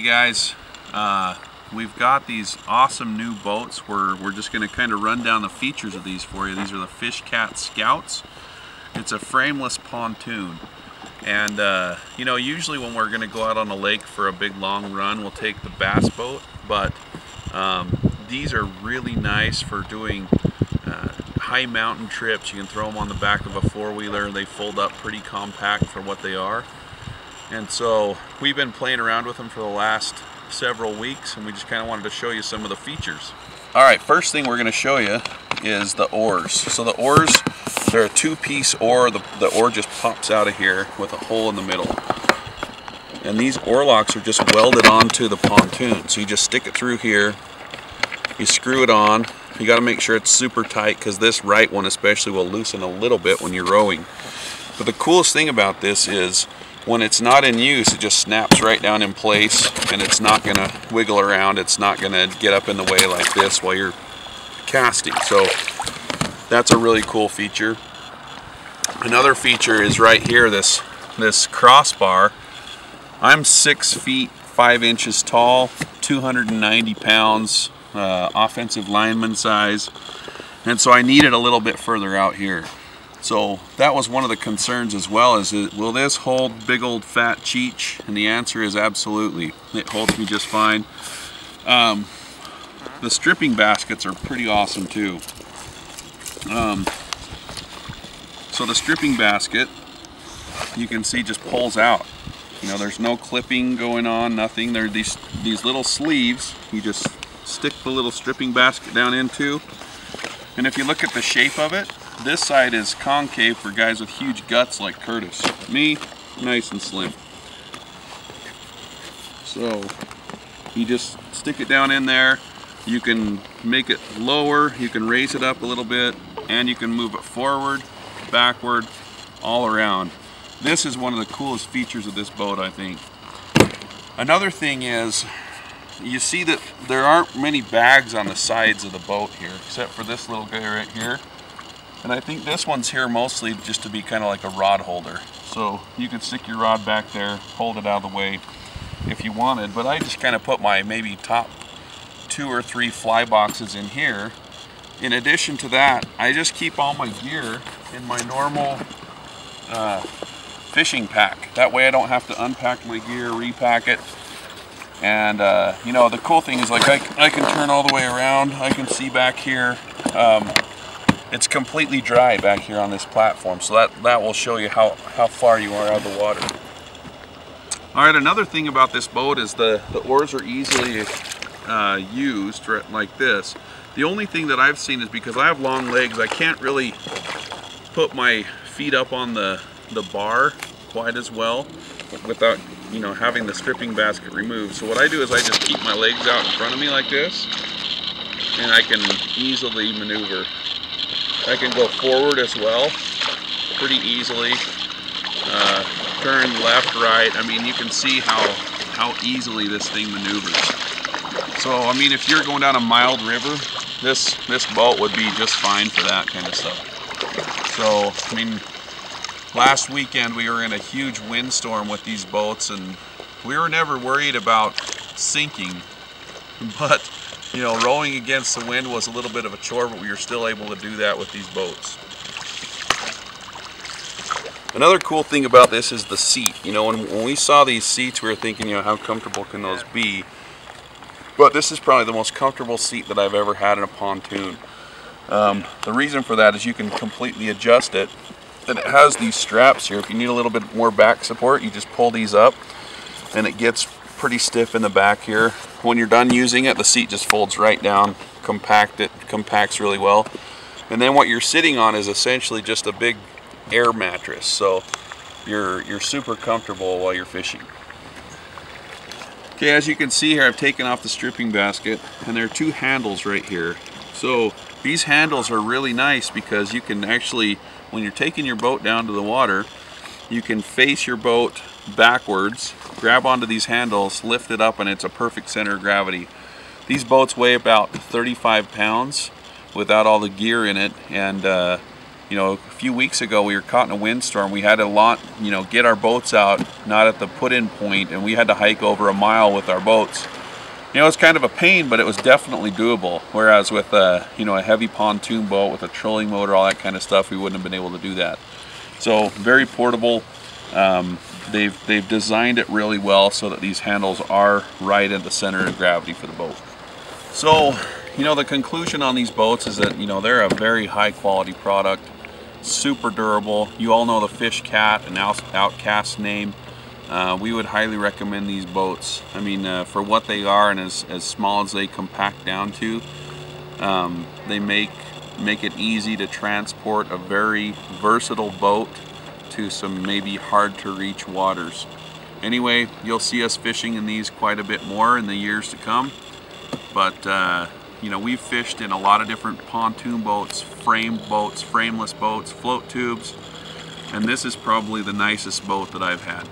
guys, we've got these awesome new boats. We're just going to kind of run down the features of these for you. These are the Fish Cat Scouts. It's a frameless pontoon, and you know, usually when we're going to go out on the lake for a big long run, we'll take the bass boat, but these are really nice for doing high mountain trips. You can throw them on the back of a four-wheeler. They fold up pretty compact for what they are. And so we've been playing around with them for the last several weeks, and we just kind of wanted to show you some of the features. Alright, first thing we're going to show you is the oars. So the oars, they're a two-piece oar. The oar just pops out of here with a hole in the middle. And these oar locks are just welded onto the pontoon. So you just stick it through here, you screw it on. You got to make sure it's super tight, because this right one especially will loosen a little bit when you're rowing. But the coolest thing about this is when it's not in use, it just snaps right down in place, and it's not going to wiggle around. It's not going to get up in the way like this while you're casting. So that's a really cool feature. Another feature is right here, this crossbar. I'm 6 feet 5 inches tall, 290 pounds, offensive lineman size, and so I need it a little bit further out here. So that was one of the concerns as well, is will this hold big old fat Cheech? And the answer is absolutely. It holds me just fine. The stripping baskets are pretty awesome too. So the stripping basket, you can see, just pulls out. You know, there's no clipping going on, nothing. There are these little sleeves you just stick the little stripping basket down into. And if you look at the shape of it, this side is concave for guys with huge guts like Curtis. Me, nice and slim. So you just stick it down in there. You can make it lower, you can raise it up a little bit, and you can move it forward, backward, all around. This is one of the coolest features of this boat, I think. Another thing is, you see that there aren't many bags on the sides of the boat here, except for this little guy right here. And I think this one's here mostly just to be kind of like a rod holder. So you could stick your rod back there, hold it out of the way if you wanted. But I just kind of put my maybe top 2 or 3 fly boxes in here. In addition to that, I just keep all my gear in my normal fishing pack. That way I don't have to unpack my gear, repack it. And you know, the cool thing is, like, I can turn all the way around. I can see back here. It's completely dry back here on this platform, so that will show you how far you are out of the water. Alright, another thing about this boat is the oars are easily used like this. The only thing that I've seen is, because I have long legs, I can't really put my feet up on the bar quite as well without, you know, having the stripping basket removed. So what I do is I just keep my legs out in front of me like this, and I can easily maneuver. I can go forward as well pretty easily, turn left, right. I mean, you can see how easily this thing maneuvers. So I mean, if you're going down a mild river, this boat would be just fine for that kind of stuff. So I mean, last weekend we were in a huge windstorm with these boats, and we were never worried about sinking, but you know, rowing against the wind was a little bit of a chore, but we were still able to do that with these boats. Another cool thing about this is the seat. You know, when we saw these seats, we were thinking, you know, how comfortable can those be? But this is probably the most comfortable seat that I've ever had in a pontoon. The reason for that is you can completely adjust it. And it has these straps here. If you need a little bit more back support, you just pull these up, and it gets pretty stiff in the back here. When you're done using it, the seat just folds right down, compacts really well. And then what you're sitting on is essentially just a big air mattress, so you're super comfortable while you're fishing. Okay, as you can see here, I've taken off the stripping basket, and there are 2 handles right here. So these handles are really nice, because you can actually, when you're taking your boat down to the water, you can face your boat backwards, grab onto these handles, lift it up, and it's a perfect center of gravity. These boats weigh about 35 pounds without all the gear in it, and You know, a few weeks ago we were caught in a windstorm. We had to get our boats out, not at the put-in point, and we had to hike over a mile with our boats. You know, it was kind of a pain, but it was definitely doable. Whereas with a heavy pontoon boat with a trolling motor, all that kind of stuff, we wouldn't have been able to do that. So very portable. They've designed it really well so that these handles are right at the center of gravity for the boat. So, you know, the conclusion on these boats is that, you know, they're a very high quality product, super durable. You all know the Fish Cat and Outcast name. We would highly recommend these boats. I mean, for what they are and as small as they compact down to, they make it easy to transport a very versatile boat to some maybe hard to reach waters. Anyway, you'll see us fishing in these quite a bit more in the years to come. But you know, we've fished in a lot of different pontoon boats, framed boats, frameless boats, float tubes, and this is probably the nicest boat that I've had.